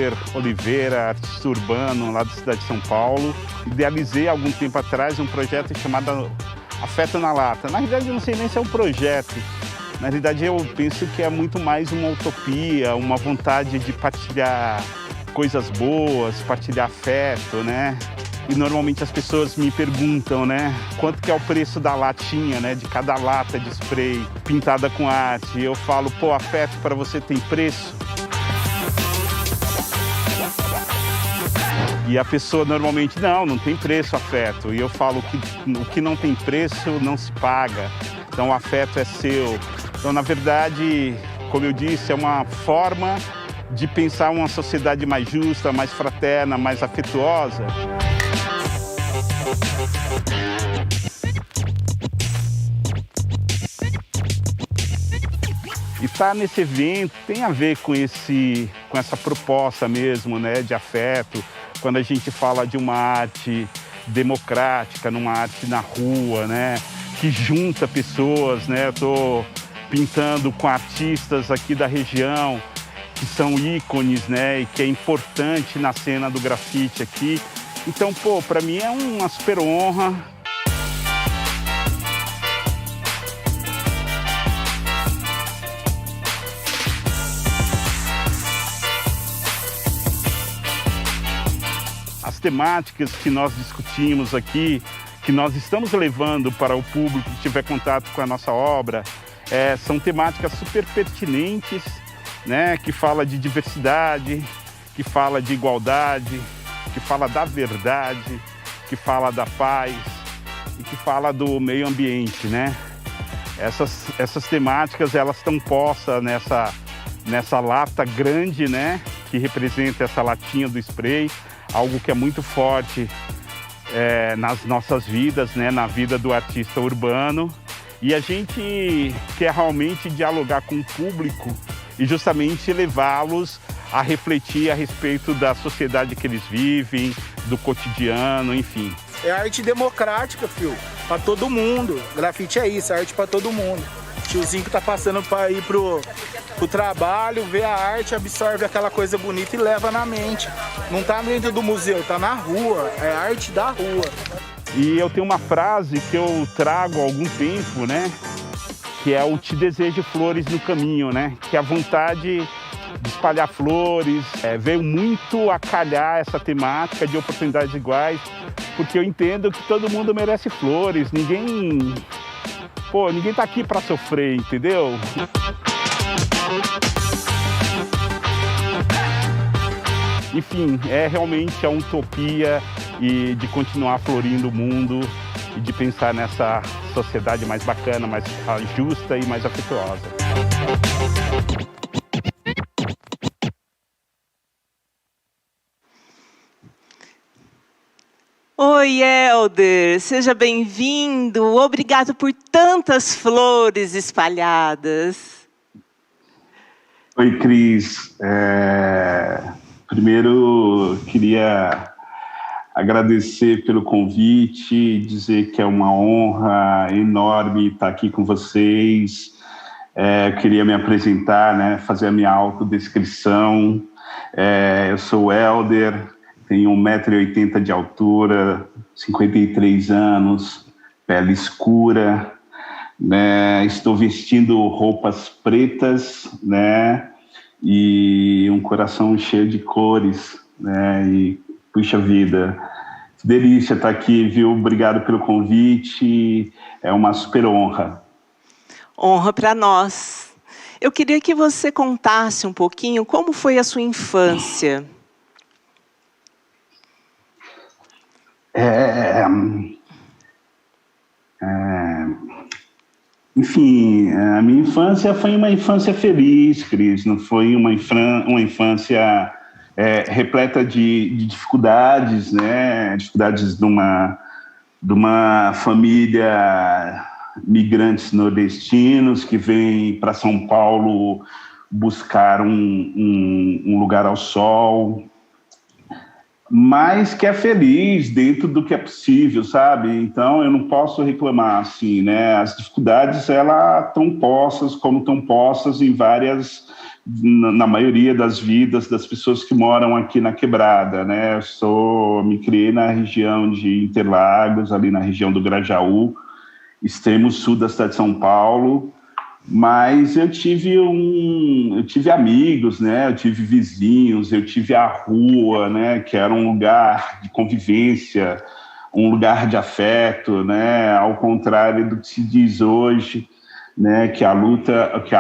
Helder Oliveira, artista urbano lá da cidade de São Paulo. Idealizei há algum tempo atrás um projeto chamado Afeto na Lata. Na realidade, eu não sei nem se é um projeto. Na realidade, eu penso que é muito mais uma utopia, uma vontade de partilhar coisas boas, partilhar afeto, né? E normalmente as pessoas me perguntam, né, quanto que é o preço da latinha, né, de cada lata de spray pintada com arte. E eu falo, pô, afeto para você tem preço? E a pessoa normalmente, não tem preço afeto. E eu falo que o que não tem preço não se paga. Então o afeto é seu. Então, na verdade, como eu disse, é uma forma de pensar uma sociedade mais justa, mais fraterna, mais afetuosa. E estar nesse evento tem a ver com essa proposta mesmo, né, de afeto. Quando a gente fala de uma arte democrática, numa arte na rua, né, que junta pessoas, né. Eu estou pintando com artistas aqui da região que são ícones, né, e que é importante na cena do grafite aqui. Então, pô, para mim é uma super honra. As temáticas que nós discutimos aqui, que nós estamos levando para o público que tiver contato com a nossa obra, são temáticas super pertinentes, né, que fala de diversidade, que fala de igualdade, que fala da verdade, que fala da paz e que fala do meio ambiente, né? Essas temáticas, elas estão postas nessa lata grande, né, que representa essa latinha do spray, algo que é muito forte nas nossas vidas, né, na vida do artista urbano. E a gente quer realmente dialogar com o público e justamente levá-los a refletir a respeito da sociedade que eles vivem, do cotidiano, enfim. É arte democrática, filho, pra todo mundo. Grafite é isso, é arte pra todo mundo. O tiozinho que tá passando pra ir pro trabalho, vê a arte, absorve aquela coisa bonita e leva na mente. Não tá dentro do museu, tá na rua, é arte da rua. E eu tenho uma frase que eu trago há algum tempo, né? Que é o te desejo flores no caminho, né? Que a vontade de espalhar flores veio muito a calhar essa temática de oportunidades iguais, porque eu entendo que todo mundo merece flores, ninguém tá aqui para sofrer, entendeu? Enfim, realmente a utopia e de continuar florindo o mundo e de pensar nessa sociedade mais bacana, mais justa e mais afetuosa. Oi, Helder, seja bem-vindo. Obrigado por tantas flores espalhadas. Oi, Cris. Primeiro, queria agradecer pelo convite, dizer que é uma honra enorme estar aqui com vocês. Queria me apresentar, né, fazer a minha autodescrição. Eu sou o Helder, tenho 1,80 m de altura, 53 anos, pele escura, né, estou vestindo roupas pretas, né, e um coração cheio de cores, né, e puxa vida, que delícia estar aqui, viu? Obrigado pelo convite, é uma super honra. Honra para nós. Eu queria que você contasse um pouquinho como foi a sua infância. Enfim, a minha infância foi uma infância feliz, Cris, não foi uma infância repleta de dificuldades, né? Dificuldades de uma família migrantes nordestinos que vem para São Paulo buscar um lugar ao sol, mas que é feliz dentro do que é possível, sabe? Então, eu não posso reclamar, assim, né? As dificuldades, elas estão postas, como estão postas em várias na maioria das vidas das pessoas que moram aqui na Quebrada, né? Me criei na região de Interlagos, ali na região do Grajaú, extremo sul da cidade de São Paulo, mas eu tive amigos, né? Eu tive vizinhos, eu tive a rua, né? Que era um lugar de convivência, um lugar de afeto, né? Ao contrário do que se diz hoje, né, que a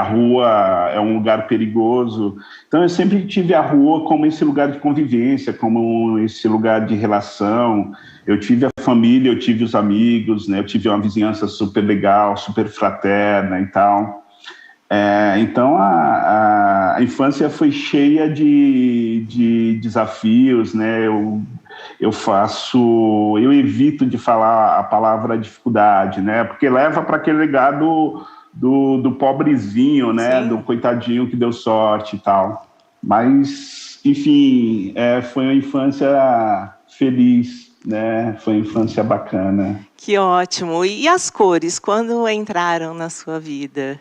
rua é um lugar perigoso. Então eu sempre tive a rua como esse lugar de convivência, como esse lugar de relação. Eu tive a família, eu tive os amigos, né, eu tive uma vizinhança super legal, super fraterna e tal. Então a infância foi cheia de desafios, né? Eu evito de falar a palavra dificuldade, né? Porque leva para aquele legado do pobrezinho, né? Sim. Do coitadinho que deu sorte e tal. Mas, enfim, foi uma infância feliz, né? Foi uma infância bacana. Que ótimo. E as cores, quando entraram na sua vida?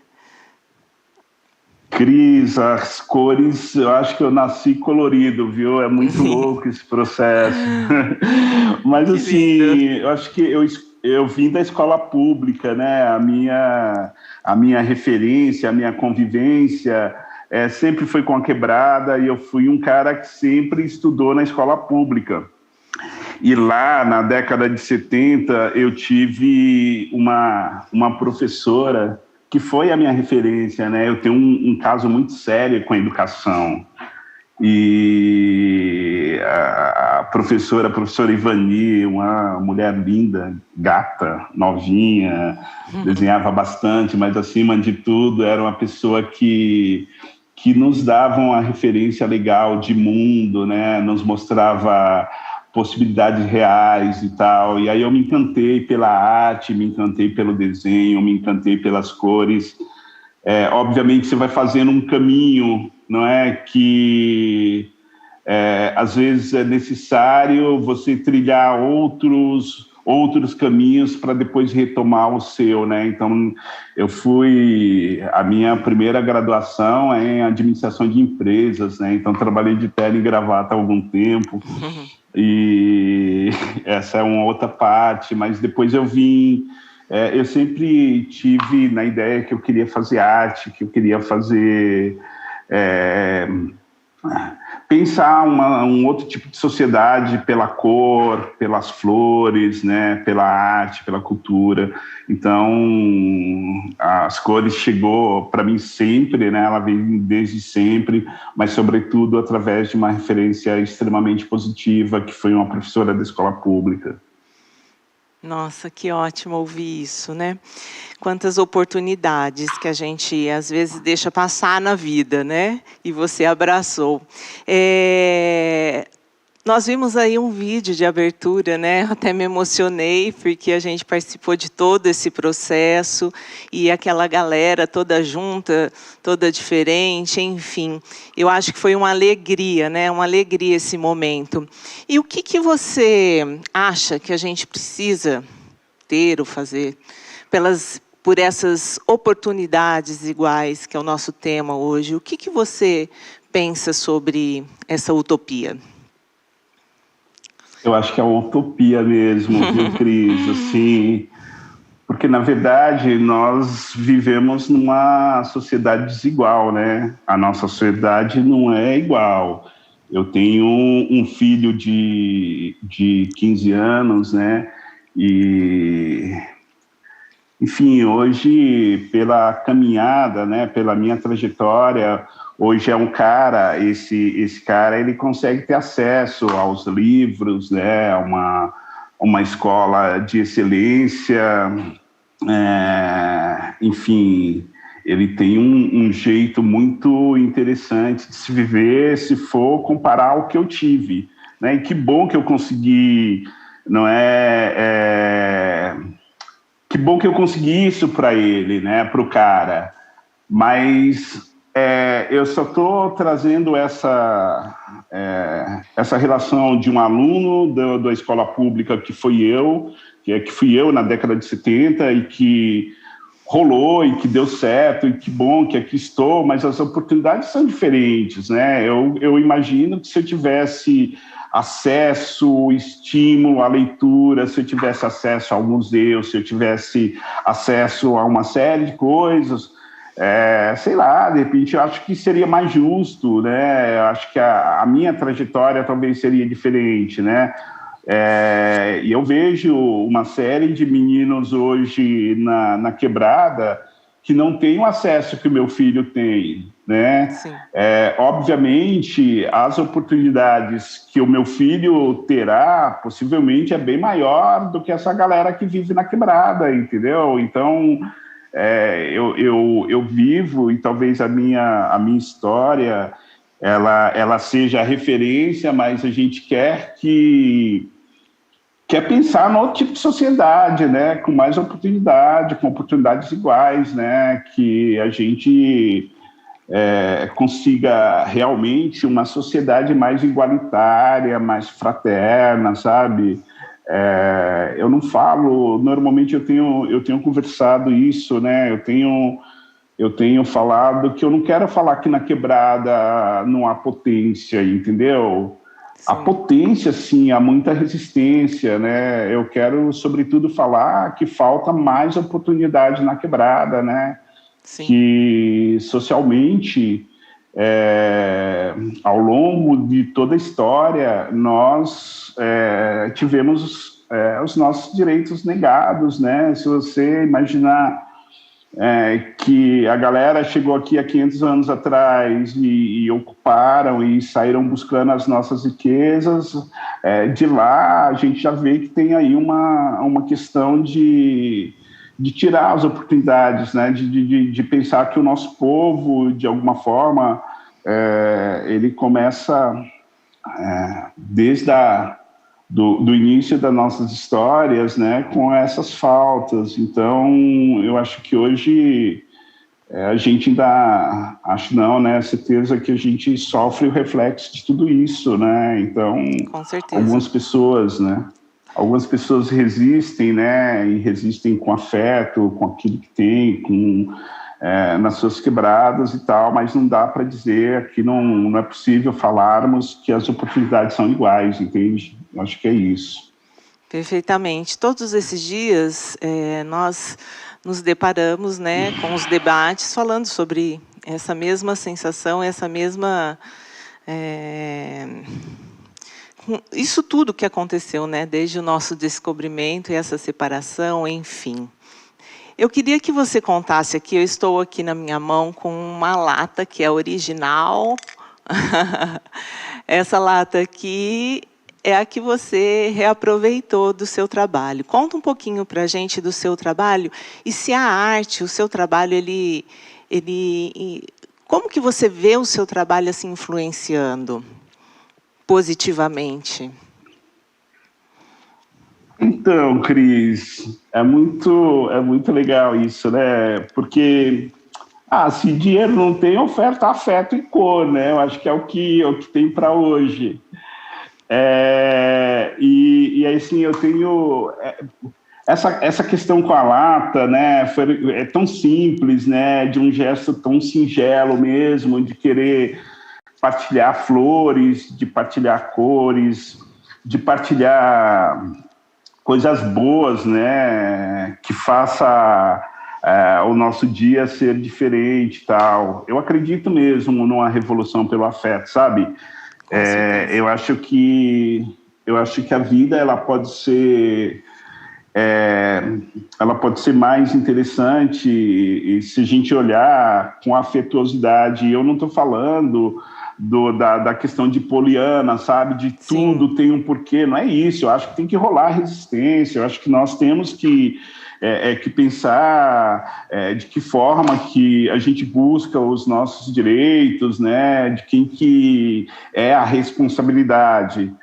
Cris, as cores, eu acho que eu nasci colorido, viu? É muito louco esse processo. Mas, assim, eu acho que eu vim da escola pública, né? A minha referência, a minha convivência sempre foi com a Quebrada, e eu fui um cara que sempre estudou na escola pública. E lá, na década de 70, eu tive uma professora que foi a minha referência, né? Eu tenho um caso muito sério com a educação. E a professora Ivani, uma mulher linda, gata, novinha, desenhava bastante, mas, acima de tudo, era uma pessoa que nos dava uma referência legal de mundo, né? Nos mostrava possibilidades reais e tal. E aí eu me encantei pela arte, me encantei pelo desenho, me encantei pelas cores. Obviamente você vai fazendo um caminho, não é? Que às vezes é necessário você trilhar outros caminhos para depois retomar o seu, né? Então, a minha primeira graduação é em administração de empresas, né? Então, trabalhei de terno e gravata há algum tempo. E essa é uma outra parte, mas depois eu sempre tive na ideia que eu queria fazer arte, que eu queria fazer pensar um outro tipo de sociedade pela cor, pelas flores, né, pela arte, pela cultura. Então, as cores chegou para mim sempre, né, ela vem desde sempre, mas, sobretudo, através de uma referência extremamente positiva, que foi uma professora da escola pública. Nossa, que ótimo ouvir isso, né? Quantas oportunidades que a gente, às vezes, deixa passar na vida, né? E você abraçou. Nós vimos aí um vídeo de abertura, né? Até me emocionei, porque a gente participou de todo esse processo, e aquela galera toda junta, toda diferente, enfim. Eu acho que foi uma alegria, né? Uma alegria esse momento. E o que você acha que a gente precisa ter ou fazer por essas oportunidades iguais, que é o nosso tema hoje? O que você pensa sobre essa utopia? Eu acho que é uma utopia mesmo, viu, Cris? Assim, porque, na verdade, nós vivemos numa sociedade desigual, né? A nossa sociedade não é igual. Eu tenho um filho de 15 anos, né? E, enfim, hoje, pela caminhada, né? Pela minha trajetória, hoje é um cara, esse cara, ele consegue ter acesso aos livros, né, uma escola de excelência, enfim, ele tem um jeito muito interessante de se viver, se for comparar ao que eu tive, né, e que bom que eu consegui, que bom que eu consegui isso para ele, né, para o cara, mas eu só estou trazendo essa relação de um aluno da escola pública que fui eu na década de 70, e que rolou e que deu certo, e que bom que aqui estou, mas as oportunidades são diferentes, né? Eu imagino que se eu tivesse acesso, estímulo à leitura, se eu tivesse acesso ao museu, se eu tivesse acesso a uma série de coisas, sei lá, de repente eu acho que seria mais justo, né? Eu acho que a minha trajetória talvez seria diferente, né? E eu vejo uma série de meninos hoje na quebrada que não têm o acesso que o meu filho tem, né? Obviamente, as oportunidades que o meu filho terá, possivelmente, é bem maior do que essa galera que vive na quebrada, entendeu? Então, eu vivo, e talvez a minha história, ela seja a referência, mas a gente quer pensar no outro tipo de sociedade, né, com mais oportunidade, com oportunidades iguais, né, que a gente consiga realmente uma sociedade mais igualitária, mais fraterna, sabe? Eu não falo, normalmente eu tenho conversado isso, né, eu tenho falado que eu não quero falar que na quebrada não há potência, entendeu? A potência, sim, há muita resistência, né? Eu quero, sobretudo, falar que falta mais oportunidade na quebrada, né? Sim. Que, socialmente, ao longo de toda a história, nós tivemos os nossos direitos negados, né? Se você imaginar que a galera chegou aqui há 500 anos atrás e ocuparam e saíram buscando as nossas riquezas, de lá a gente já vê que tem aí uma questão de tirar as oportunidades, né? de pensar que o nosso povo, de alguma forma, ele começa desde do início das nossas histórias, né, com essas faltas. Então, eu acho que hoje a gente ainda, acho não, né, certeza que a gente sofre o reflexo de tudo isso, né, então, com certeza. Algumas pessoas resistem, né, e resistem com afeto, com aquilo que tem, nas suas quebradas e tal, mas não dá para dizer que não é possível falarmos que as oportunidades são iguais, entende? Eu acho que é isso. Perfeitamente. Todos esses dias nós nos deparamos, né, com os debates falando sobre essa mesma sensação, essa mesma... isso tudo que aconteceu, né, desde o nosso descobrimento e essa separação, enfim. Eu queria que você contasse aqui, eu estou aqui na minha mão com uma lata que é original. Essa lata aqui é a que você reaproveitou do seu trabalho. Conta um pouquinho para a gente do seu trabalho e se a arte, o seu trabalho, como que você vê o seu trabalho assim influenciando positivamente? Então, Cris, é muito legal isso, né? Porque se dinheiro não tem, oferta afeto e cor, né? Eu acho que é o que tem para hoje. E assim, eu tenho essa questão com a lata, né? É tão simples, né? De um gesto tão singelo mesmo, de querer partilhar flores, de partilhar cores, de partilhar coisas boas, né, que faça o nosso dia ser diferente e tal. Eu acredito mesmo numa revolução pelo afeto, sabe? Eu acho que a vida ela pode ser mais interessante e se a gente olhar com afetuosidade. Eu não estou falando da questão de poliana, sabe? De tudo tem um porquê. Não é isso. Eu acho que tem que rolar resistência. Eu acho que nós temos que pensar de que forma que a gente busca os nossos direitos, né? De quem que é a responsabilidade.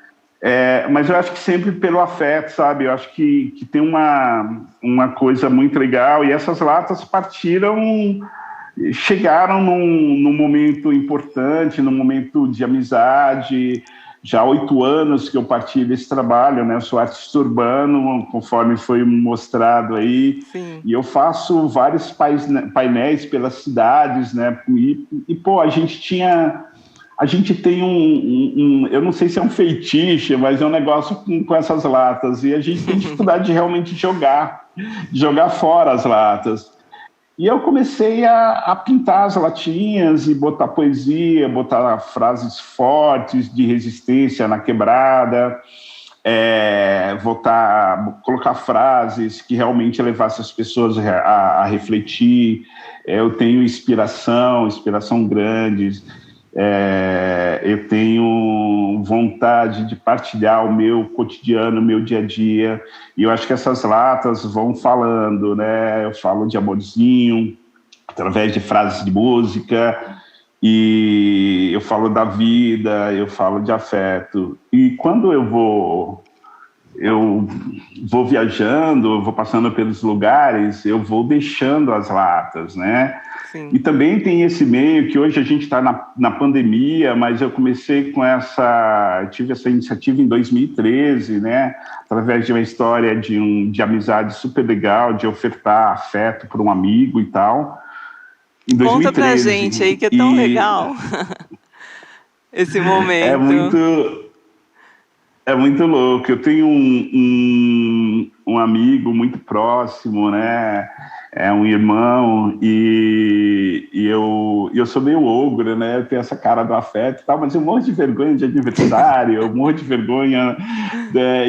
Mas eu acho que sempre pelo afeto, sabe? Eu acho que tem uma coisa muito legal, e essas latas chegaram num momento importante, num momento de amizade, já há 8 anos que eu partilho desse trabalho, né? Eu sou artista urbano, conforme foi mostrado aí. Sim. E eu faço vários painéis pelas cidades, né? Pô, a gente tem eu não sei se é um feitiço, mas é um negócio com essas latas. E a gente tem dificuldade de realmente jogar fora as latas. E eu comecei a pintar as latinhas e botar poesia, botar frases fortes de resistência na quebrada, colocar frases que realmente levassem as pessoas a refletir. Eu tenho inspiração grande. Eu tenho vontade de partilhar o meu cotidiano, o meu dia a dia, e eu acho que essas latas vão falando, né? Eu falo de amorzinho, através de frases de música, e eu falo da vida, eu falo de afeto. E quando eu vou viajando, eu vou passando pelos lugares, eu vou deixando as latas, né? Sim. E também tem esse meio que hoje a gente está na pandemia, mas eu comecei tive essa iniciativa em 2013, né? Através de uma história de amizade super legal, de ofertar afeto para um amigo e tal. Em 2013, conta pra gente aí que é tão legal esse momento. É muito louco. Eu tenho um amigo muito próximo, né? É um irmão, e eu sou meio ogro, né? Eu tenho essa cara do afeto e tal, mas eu morro de vergonha de aniversário, eu morro de vergonha,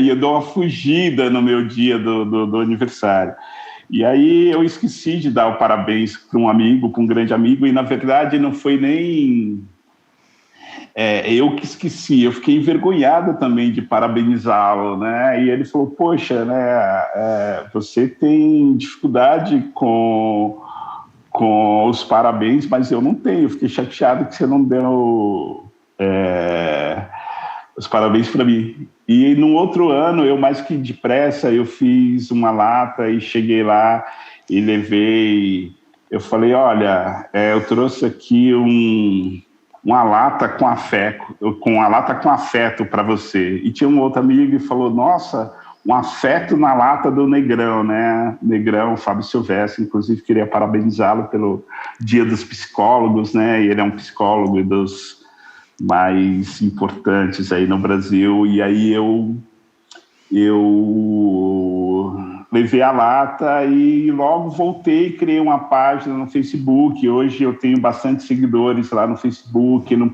e eu dou uma fugida no meu dia do aniversário. E aí eu esqueci de dar o parabéns para um amigo, para um grande amigo, e na verdade não foi nem... eu que esqueci, eu fiquei envergonhado também de parabenizá-lo, né? E ele falou, poxa, né, você tem dificuldade com os parabéns, mas eu não tenho. Eu fiquei chateado que você não deu os parabéns para mim. E no outro ano, eu mais que depressa, eu fiz uma lata e cheguei lá e levei... Eu falei, olha, eu trouxe aqui uma lata com afeto para você. E tinha um outro amigo que falou, nossa, um afeto na lata do Negrão, né? Negrão, Fábio Silvestre, inclusive queria parabenizá-lo pelo Dia dos Psicólogos, né? E ele é um psicólogo dos mais importantes aí no Brasil. E aí eu levei a lata e logo voltei, criei uma página no Facebook. Hoje eu tenho bastante seguidores lá no Facebook, no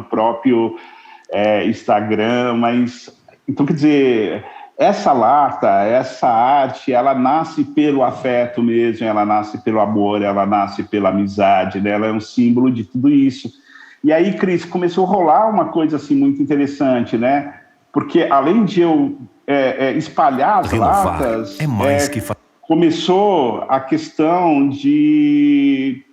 próprio Instagram, mas... Então, quer dizer, essa lata, essa arte, ela nasce pelo afeto mesmo, ela nasce pelo amor, ela nasce pela amizade, né? Ela é um símbolo de tudo isso. E aí, Cris, começou a rolar uma coisa assim muito interessante, né? Porque além de eu espalhar as latas, começou a questão de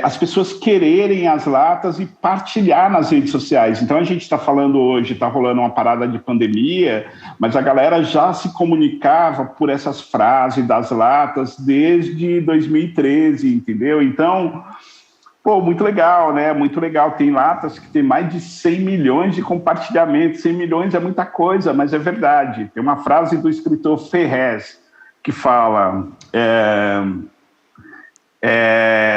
as pessoas quererem as latas e partilhar nas redes sociais. Então a gente está falando hoje, está rolando uma parada de pandemia, mas a galera já se comunicava por essas frases das latas desde 2013, entendeu? Então... Pô, muito legal, né? Muito legal. Tem latas que tem mais de 100 milhões de compartilhamentos. 100 milhões é muita coisa, mas é verdade. Tem uma frase do escritor Ferrez que fala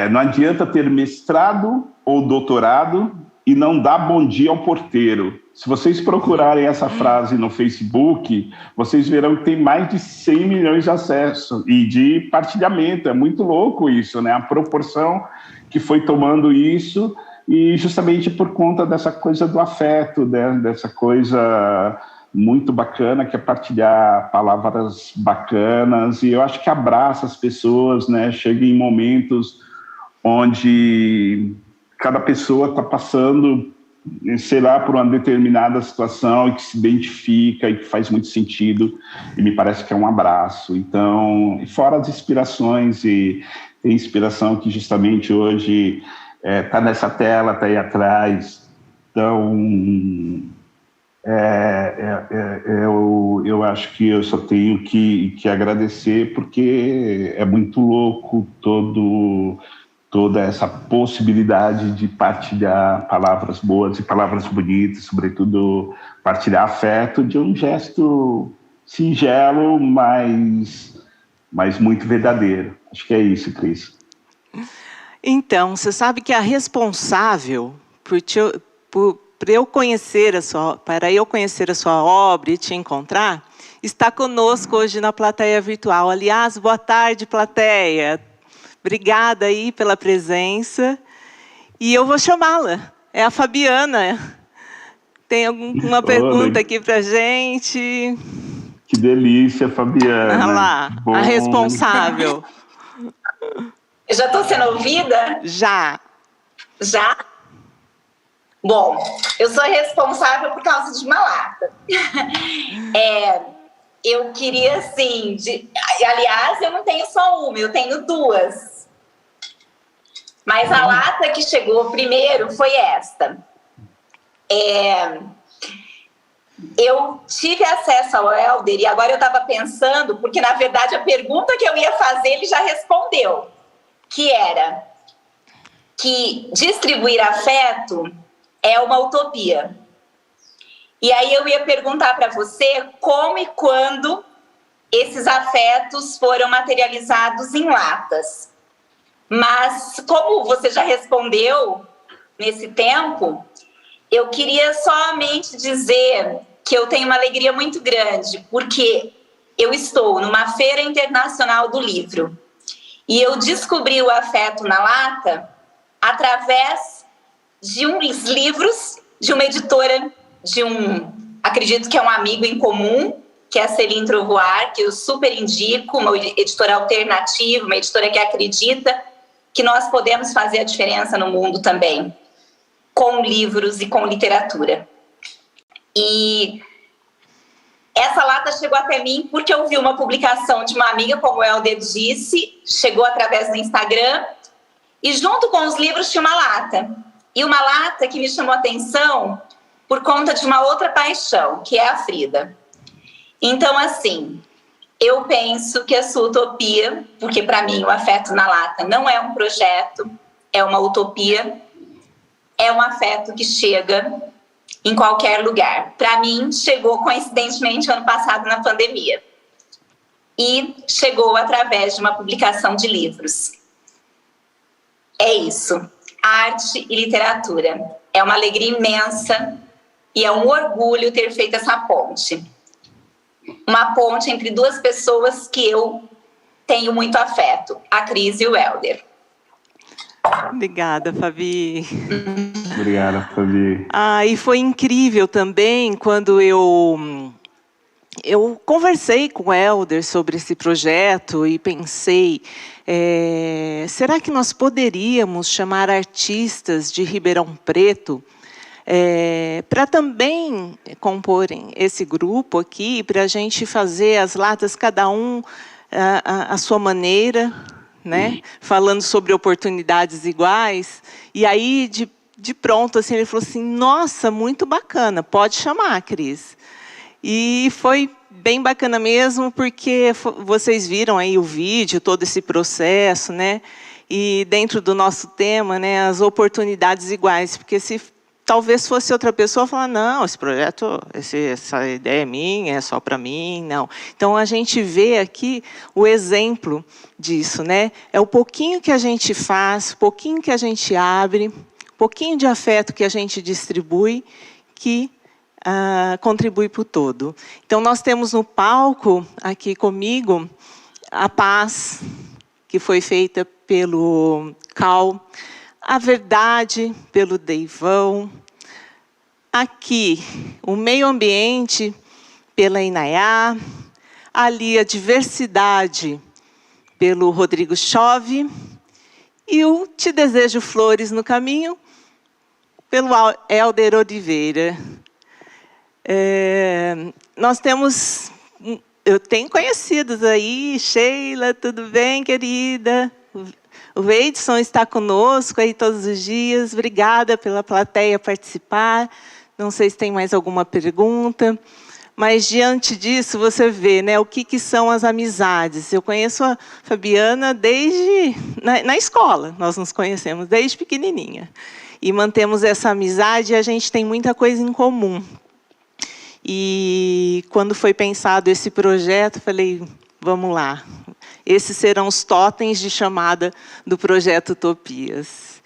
não adianta ter mestrado ou doutorado e não dar bom dia ao porteiro. Se vocês procurarem essa frase no Facebook, vocês verão que tem mais de 100 milhões de acessos e de partilhamento. É muito louco isso, né? A proporção que foi tomando isso, e justamente por conta dessa coisa do afeto, né? Dessa coisa muito bacana, que é partilhar palavras bacanas, e eu acho que abraça as pessoas, né? Chega em momentos onde cada pessoa está passando, sei lá, por uma determinada situação e que se identifica e que faz muito sentido, e me parece que é um abraço. Então, fora as inspirações, e tem inspiração que justamente hoje está nessa tela, está aí atrás. Então, eu acho que eu só tenho que agradecer, porque é muito louco toda essa possibilidade de partilhar palavras boas e palavras bonitas, sobretudo partilhar afeto de um gesto singelo, mas muito verdadeiro. Acho que é isso, Cris. Então, você sabe que a responsável para eu conhecer a sua obra e te encontrar, está conosco hoje na plateia virtual. Aliás, boa tarde, plateia. Obrigada aí pela presença. E eu vou chamá-la. É a Fabiana. Tem alguma pergunta aqui para a gente? Que delícia, Fabiana. Olha lá, bom. A responsável. Eu já estou sendo ouvida? Já. Já? Bom, eu sou responsável por causa de uma lata. Eu queria, assim... Aliás, eu não tenho só uma, eu tenho duas. Mas a lata que chegou primeiro foi esta. Eu tive acesso ao Helder e agora eu estava pensando, porque na verdade a pergunta que eu ia fazer ele já respondeu, que era que distribuir afeto é uma utopia. E aí eu ia perguntar para você como e quando esses afetos foram materializados em latas. Mas como você já respondeu nesse tempo, eu queria somente dizer que eu tenho uma alegria muito grande, porque eu estou numa feira internacional do livro e eu descobri o afeto na lata através de uns livros de uma editora, acredito que é um amigo em comum, que é a Céline Trovoar, que eu super indico, uma editora alternativa, uma editora que acredita que nós podemos fazer a diferença no mundo também, com livros e com literatura. E essa lata chegou até mim porque eu vi uma publicação de uma amiga, como o Helder disse, chegou através do Instagram, e junto com os livros tinha uma lata. E uma lata que me chamou a atenção por conta de uma outra paixão, que é a Frida. Então, assim, eu penso que a sua utopia, porque para mim o afeto na lata não é um projeto, é uma utopia, é um afeto que chega em qualquer lugar. Para mim, chegou coincidentemente ano passado na pandemia. E chegou através de uma publicação de livros. É isso. Arte e literatura. É uma alegria imensa e é um orgulho ter feito essa ponte. Uma ponte entre duas pessoas que eu tenho muito afeto, a Cris e o Helder. Obrigada, Fabi. Obrigada, Fabi. E foi incrível também quando eu conversei com o Helder sobre esse projeto e pensei, será que nós poderíamos chamar artistas de Ribeirão Preto para também comporem esse grupo aqui, para a gente fazer as latas, cada um à sua maneira, né? Falando sobre oportunidades iguais. E aí, de pronto, assim, ele falou assim, nossa, muito bacana, pode chamar, Cris. E foi bem bacana mesmo, porque vocês viram aí o vídeo, todo esse processo, né? E dentro do nosso tema, né, as oportunidades iguais, porque se talvez fosse outra pessoa falar, não, esse projeto, essa ideia é minha, é só para mim, não. Então, a gente vê aqui o exemplo disso, né? É o pouquinho que a gente faz, o pouquinho que a gente abre, o pouquinho de afeto que a gente distribui, que contribui para o todo. Então, nós temos no palco, aqui comigo, a Paz, que foi feita pelo Cal, a Verdade, pelo Deivão. Aqui, o Meio Ambiente, pela Inayá. Ali, a Diversidade, pelo Rodrigo Chove. E o Te Desejo Flores no Caminho, pelo Helder Oliveira. Nós temos... Eu tenho conhecidos aí. Sheila, tudo bem, querida? O Edson está conosco aí todos os dias. Obrigada pela plateia participar. Não sei se tem mais alguma pergunta. Mas, diante disso, você vê, né, o que são as amizades. Eu conheço a Fabiana desde... Na escola, nós nos conhecemos desde pequenininha. E mantemos essa amizade e a gente tem muita coisa em comum. E, quando foi pensado esse projeto, falei, vamos lá. Esses serão os totens de chamada do Projeto Utopias.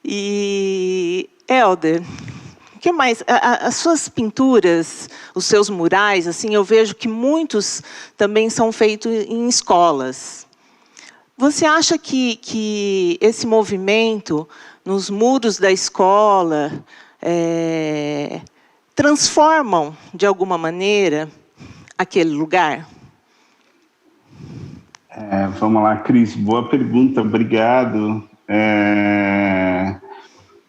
E, Helder... O que mais? As suas pinturas, os seus murais, assim, eu vejo que muitos também são feitos em escolas. Você acha que esse movimento, nos muros da escola, transformam, de alguma maneira, aquele lugar? Vamos lá, Cris, boa pergunta, obrigado.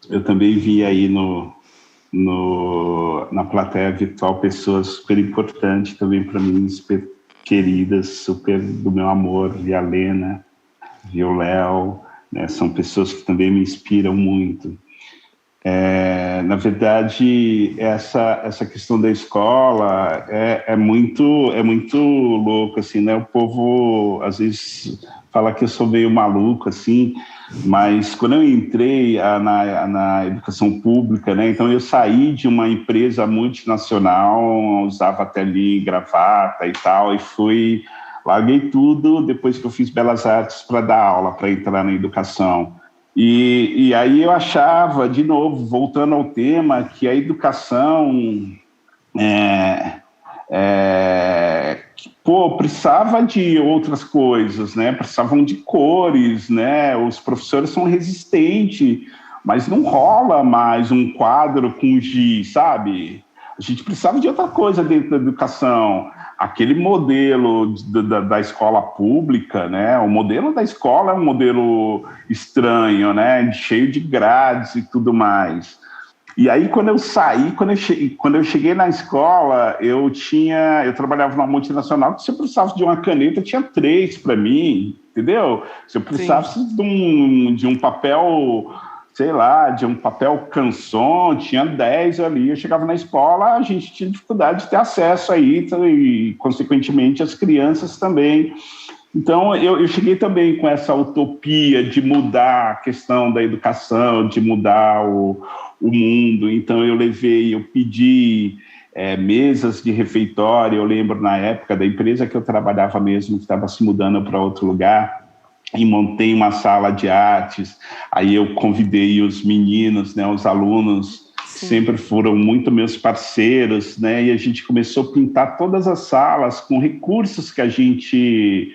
Eu também vi aí na plateia virtual pessoas super importantes também para mim, super queridas, super do meu amor, vi a Lena, vi o Léo, né, são pessoas que também me inspiram muito. Na verdade, essa questão da escola é muito louco, assim, né? O povo, às vezes, fala que eu sou meio maluco, assim, mas quando eu entrei na educação pública, né? Então, eu saí de uma empresa multinacional, usava até ali gravata e tal, e larguei tudo depois que eu fiz Belas Artes para dar aula, para entrar na educação. E aí eu achava, de novo, voltando ao tema, que a educação precisava de outras coisas, né? Precisavam de cores, né? Os professores são resistentes, mas não rola mais um quadro com giz, sabe? A gente precisava de outra coisa dentro da educação. Aquele modelo da escola pública, né? O modelo da escola é um modelo estranho, né? Cheio de grades e tudo mais. E aí, quando eu saí, quando eu cheguei na escola, eu trabalhava numa multinacional que se eu precisasse de uma caneta, tinha 3 para mim, entendeu? Se eu precisasse de um papel, sei lá, de um papel canson, tinha 10 ali. Eu chegava na escola, a gente tinha dificuldade de ter acesso aí, e, consequentemente, as crianças também. Então, eu cheguei também com essa utopia de mudar a questão da educação, de mudar o mundo. Então, eu pedi mesas de refeitório. Eu lembro, na época da empresa que eu trabalhava mesmo, que estava se mudando para outro lugar, e montei uma sala de artes. Aí eu convidei os meninos, né, os alunos, sim, sempre foram muito meus parceiros, né, e a gente começou a pintar todas as salas com recursos que a gente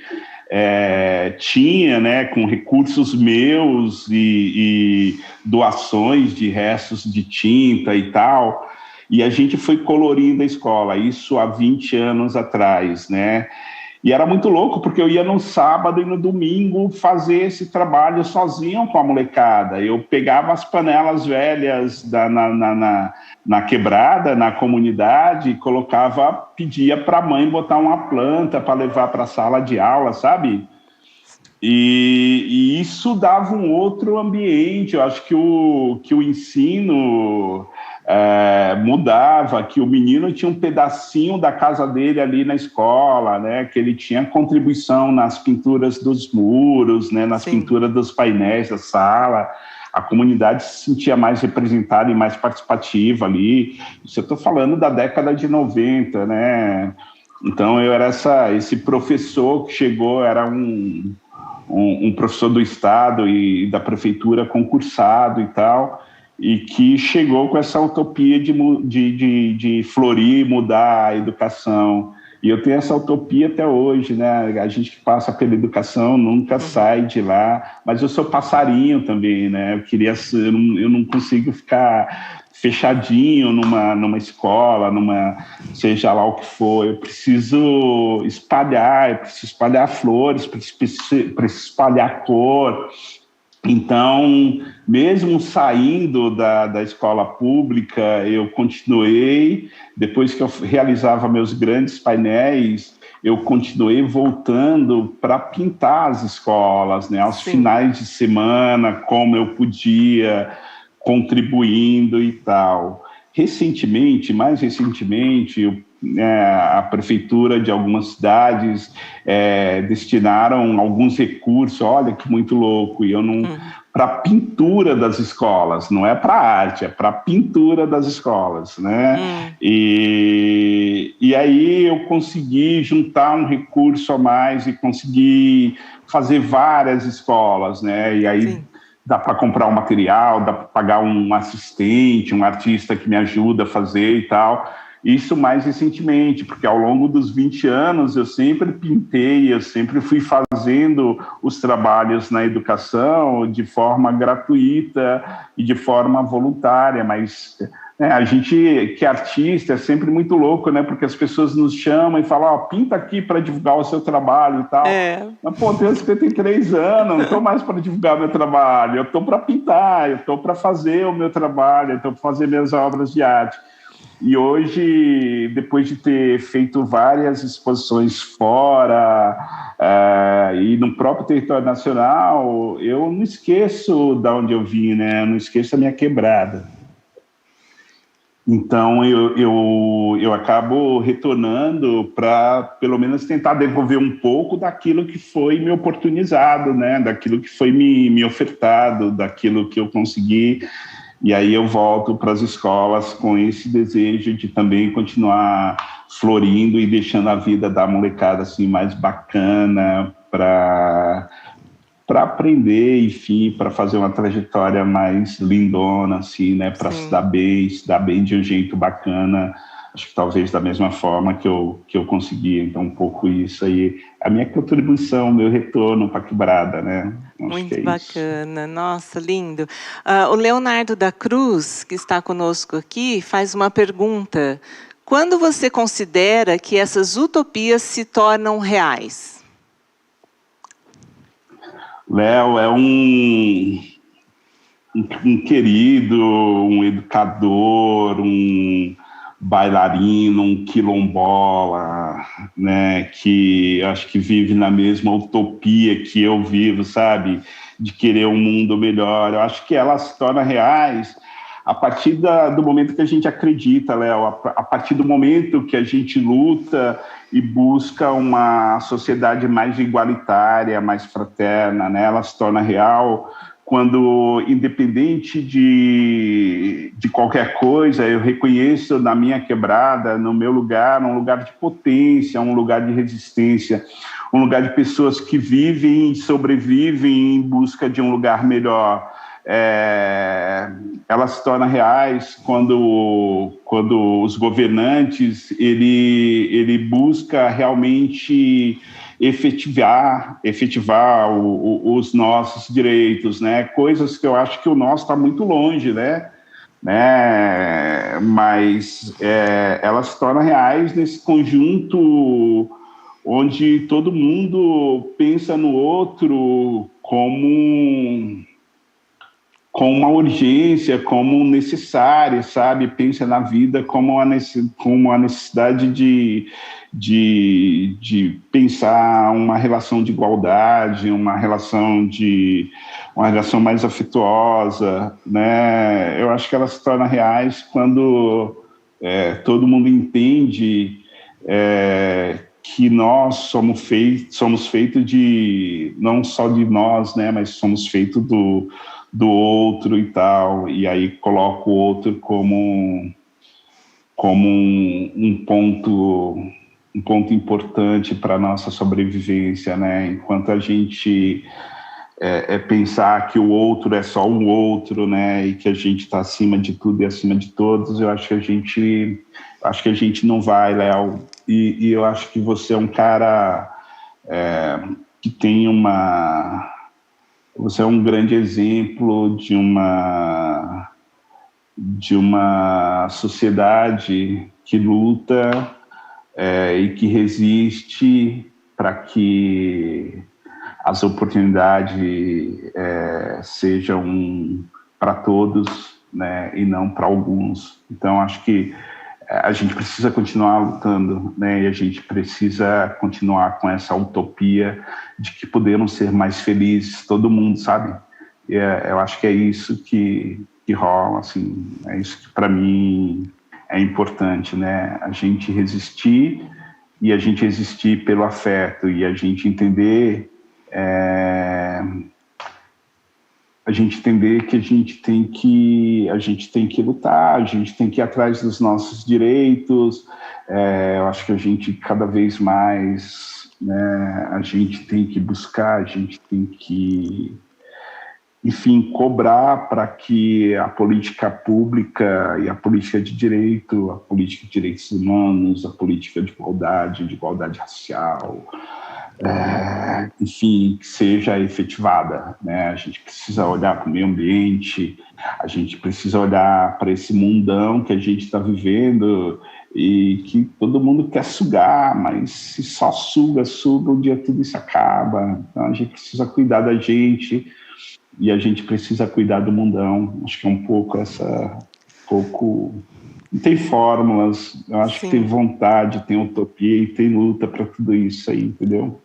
tinha, né, com recursos meus e doações de restos de tinta e tal, e a gente foi colorindo a escola, isso há 20 anos atrás, né. E era muito louco, porque eu ia no sábado e no domingo fazer esse trabalho sozinho com a molecada. Eu pegava as panelas velhas na quebrada, na comunidade, pedia para a mãe botar uma planta para levar para a sala de aula, sabe? E isso dava um outro ambiente. Eu acho que o ensino mudava, que o menino tinha um pedacinho da casa dele ali na escola, né, que ele tinha contribuição nas pinturas dos muros, né, nas Sim. pinturas dos painéis da sala. A comunidade se sentia mais representada e mais participativa ali. Isso eu estou falando da década de 90, né? Então, eu era esse professor que chegou, era um professor do Estado e da prefeitura concursado e tal, e que chegou com essa utopia de florir, mudar a educação. E eu tenho essa utopia até hoje, né? A gente que passa pela educação nunca sai de lá, mas eu sou passarinho também, né? Eu não consigo ficar fechadinho numa escola, seja lá o que for. Eu preciso espalhar flores, preciso espalhar cor. Então, mesmo saindo da escola pública, eu continuei, depois que eu realizava meus grandes painéis, eu continuei voltando para pintar as escolas, né, aos Sim. finais de semana, como eu podia, contribuindo e tal. Mais recentemente, eu A prefeitura de algumas cidades destinaram alguns recursos, olha que muito louco, e eu não... para a pintura das escolas, não é para arte, é para a pintura das escolas, né? E aí eu consegui juntar um recurso a mais e consegui fazer várias escolas, né? E aí dá para comprar um material, dá para pagar um assistente, um artista que me ajuda a fazer e tal. Isso mais recentemente, porque ao longo dos 20 anos eu sempre pintei, eu sempre fui fazendo os trabalhos na educação de forma gratuita e de forma voluntária, mas a gente que é artista é sempre muito louco, né? Porque as pessoas nos chamam e falam, pinta aqui para divulgar o seu trabalho e tal. Mas, pô, eu tenho 53 anos, não estou mais para divulgar meu trabalho, eu estou para pintar, eu estou para fazer o meu trabalho, eu estou para fazer minhas obras de arte. E hoje, depois de ter feito várias exposições fora e no próprio território nacional, eu não esqueço de onde eu vim, né? Eu não esqueço a minha quebrada. Então, eu acabo retornando para, pelo menos, tentar devolver um pouco daquilo que foi me oportunizado, né? Daquilo que foi me ofertado, daquilo que eu consegui. E aí eu volto para as escolas com esse desejo de também continuar florindo e deixando a vida da molecada assim, mais bacana para aprender, enfim, para fazer uma trajetória mais lindona, assim, né? Para se dar bem de um jeito bacana. Acho que talvez da mesma forma que eu consegui. Então, um pouco isso aí. A minha contribuição, meu retorno para a quebrada, né? Muito bacana. Nossa, lindo. O Leonardo da Cruz, que está conosco aqui, faz uma pergunta. Quando você considera que essas utopias se tornam reais? Léo é um querido, um educador, um bailarino, um quilombola, né, que acho que vive na mesma utopia que eu vivo, sabe, de querer um mundo melhor. Eu acho que elas se tornam reais a partir do momento que a gente acredita, Léo, a partir do momento que a gente luta e busca uma sociedade mais igualitária, mais fraterna, né, ela se torna real quando, independente de qualquer coisa, eu reconheço na minha quebrada, no meu lugar, um lugar de potência, um lugar de resistência, um lugar de pessoas que vivem e sobrevivem em busca de um lugar melhor. Elas se tornam reais quando os governantes ele busca realmente efetivar os nossos direitos, né? Coisas que eu acho que o nosso está muito longe, né? Mas elas se tornam reais nesse conjunto onde todo mundo pensa no outro como uma urgência, como necessária, sabe? Pensa na vida como uma necessidade de pensar uma relação de igualdade, uma relação mais afetuosa, né? Eu acho que elas se tornam reais quando todo mundo entende que nós somos feitos de não só de nós, né? Mas somos feitos do outro e tal, e aí coloco o outro como um ponto importante para a nossa sobrevivência, né? Enquanto a gente pensar que o outro é só um outro, né? E que a gente está acima de tudo e acima de todos, eu acho que a gente não vai, Léo. E eu acho que você é um cara que tem Você é um grande exemplo de uma sociedade que luta e que resiste para que as oportunidades sejam para todos, né, e não para alguns. Então, acho que a gente precisa continuar lutando, né, e a gente precisa continuar com essa utopia de que podemos ser mais felizes, todo mundo, sabe? Eu acho que é isso que rola, assim, é isso que para mim é importante, né? A gente resistir e a gente resistir pelo afeto e a gente entender que a gente tem que lutar, a gente tem que ir atrás dos nossos direitos. Eu acho que a gente cada vez mais, né, a gente tem que buscar, a gente tem que, enfim, cobrar para que a política pública e a política de direito, a política de direitos humanos, a política de igualdade racial, enfim, que seja efetivada, né? A gente precisa olhar para o meio ambiente, a gente precisa olhar para esse mundão que a gente está vivendo e que todo mundo quer sugar, mas se só suga, um dia tudo isso acaba. Então a gente precisa cuidar da gente e a gente precisa cuidar do mundão. Acho que é um pouco não tem fórmulas, eu acho que tem vontade, tem utopia e tem luta para tudo isso aí, entendeu?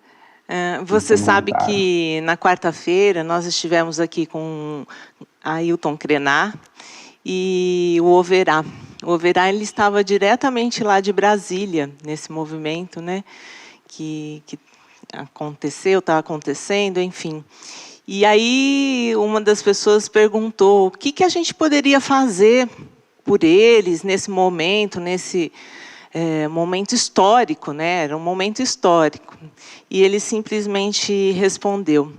Você sabe que na quarta-feira nós estivemos aqui com Ailton Krenar e o Overá. O Overá, ele estava diretamente lá de Brasília, nesse movimento, né, que está acontecendo, enfim. E aí uma das pessoas perguntou o que a gente poderia fazer por eles nesse momento, momento histórico, né? Era um momento histórico. E ele simplesmente respondeu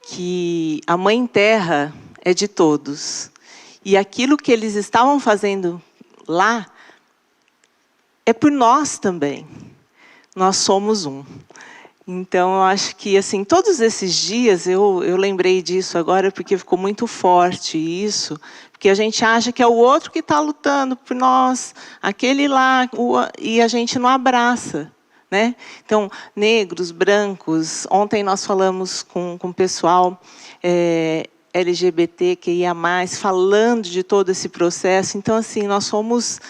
que a Mãe Terra é de todos. E aquilo que eles estavam fazendo lá é por nós também. Nós somos um. Então, eu acho que, assim, todos esses dias, eu lembrei disso agora porque ficou muito forte isso, porque a gente acha que é o outro que está lutando por nós, aquele lá, e a gente não abraça, né? Então, negros, brancos, ontem nós falamos com o pessoal LGBTQIA+, falando de todo esse processo. Então, assim, nós fomos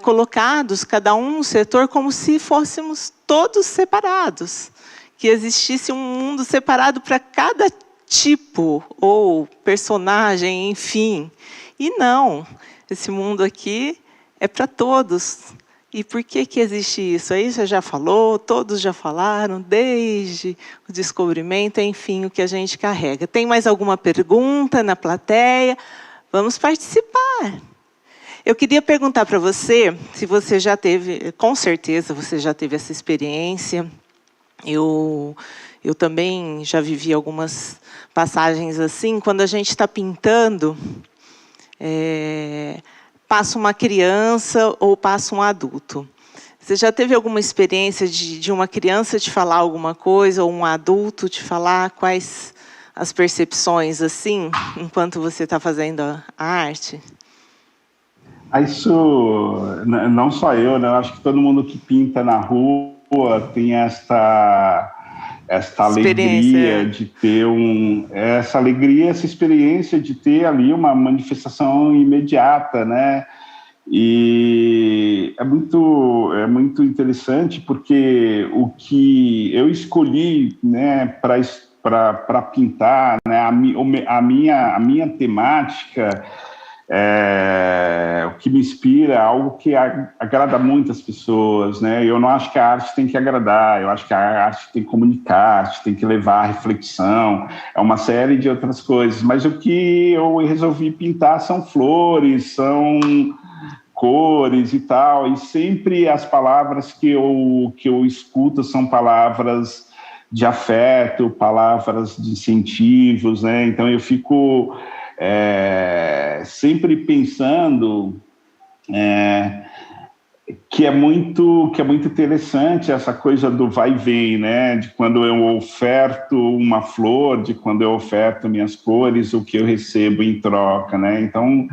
colocados, cada um no setor, como se fôssemos todos separados, que existisse um mundo separado para cada tipo ou personagem, enfim. E não, esse mundo aqui é para todos. E por que existe isso? Aí você já falou, todos já falaram, desde o descobrimento, enfim, o que a gente carrega. Tem mais alguma pergunta na plateia? Vamos participar. Eu queria perguntar para você, se você já teve, com certeza você já teve essa experiência. Eu também já vivi algumas passagens assim, quando a gente está pintando, passa uma criança ou passa um adulto. Você já teve alguma experiência de uma criança te falar alguma coisa, ou um adulto te falar quais as percepções, assim, enquanto você está fazendo a arte? Isso, não só eu, né? Eu acho que todo mundo que pinta na rua tem esta alegria de ter essa experiência de ter ali uma manifestação imediata, né? E é muito interessante porque o que eu escolhi, né, para pintar, né, a minha temática, o que me inspira é algo que agrada muitas pessoas, né? Eu não acho que a arte tem que agradar, eu acho que a arte tem que comunicar, a arte tem que levar a reflexão, é uma série de outras coisas, mas o que eu resolvi pintar são flores, são cores e tal, e sempre as palavras que eu escuto são palavras de afeto, palavras de incentivos, né? Então eu fico sempre pensando que é muito interessante essa coisa do vai e vem, né? De quando eu oferto uma flor, de quando eu oferto minhas cores, o que eu recebo em troca, né? Então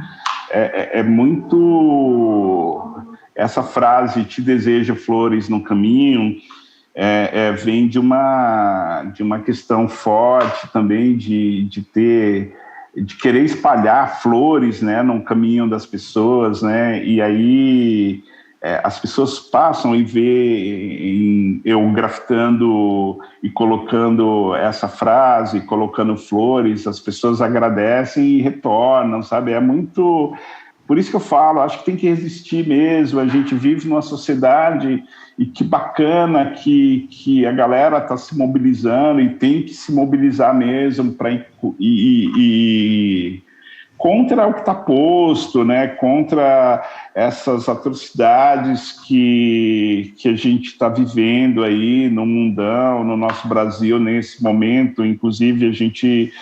é muito essa frase, te desejo flores no caminho, vem de uma questão forte também de querer espalhar flores, né, no caminho das pessoas, né, e aí as pessoas passam e vê eu grafitando e colocando essa frase, colocando flores, as pessoas agradecem e retornam, sabe, é muito Por isso que eu falo, acho que tem que resistir mesmo, a gente vive numa sociedade e que bacana que a galera está se mobilizando e tem que se mobilizar mesmo contra o que está posto, né? Contra essas atrocidades que a gente está vivendo aí no mundão, no nosso Brasil, nesse momento. Inclusive, a gente